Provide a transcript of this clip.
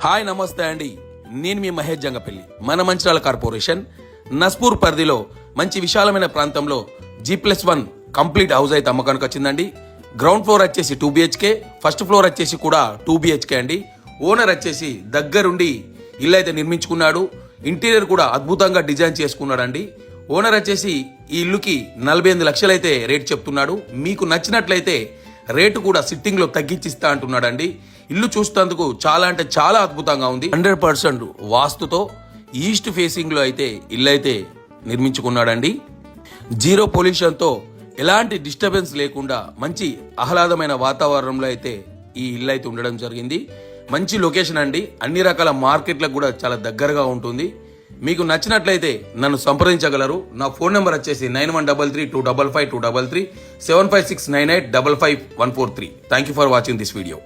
Hi నమస్తే అండి, నేను మీ మహేష్ జంగపల్లి. మన మంచిర్యాల కార్పొరేషన్ నస్పూర్ పరిధిలో మంచి విశాలమైన ప్రాంతంలో G+1 కంప్లీట్ హౌస్ అయితే అమ్మకానికి వచ్చిందండి. గ్రౌండ్ ఫ్లోర్ వచ్చేసి 2 BHK, ఫస్ట్ ఫ్లోర్ వచ్చేసి కూడా 2 BHK అండి. ఓనర్ వచ్చేసి దగ్గరుండి ఇల్లు అయితే నిర్మించుకున్నాడు. ఇంటీరియర్ కూడా అద్భుతంగా డిజైన్ చేసుకున్నాడండి. ఓనర్ వచ్చేసి ఈ ఇల్లుకి 48 లక్షలు అయితే రేట్ చెప్తున్నాడు. మీకు నచ్చినట్లయితే రేటు కూడా సిట్టింగ్ లో తగ్గించిస్తా అంటున్నాడండి. ఇల్లు చూసేందుకు చాలా అంటే చాలా అద్భుతంగా ఉంది. 100% వాస్తుతో ఈస్ట్ ఫేసింగ్ లో అయితే ఇల్లు అయితే నిర్మించుకున్నాడండి. జీరో పొల్యూషన్ తో ఎలాంటి డిస్టర్బెన్స్ లేకుండా మంచి ఆహ్లాదమైన వాతావరణంలో అయితే ఈ ఇల్లు అయితే ఉండడం జరిగింది. మంచి లొకేషన్ అండి, అన్ని రకాల మార్కెట్లకు కూడా చాలా దగ్గరగా ఉంటుంది. మీకు నచ్చినట్లయితే నన్ను సంప్రదించగలరు. నా ఫోన్ నెంబర్ వచ్చేసి 9133255233 75698555143. Thank you for watching this video.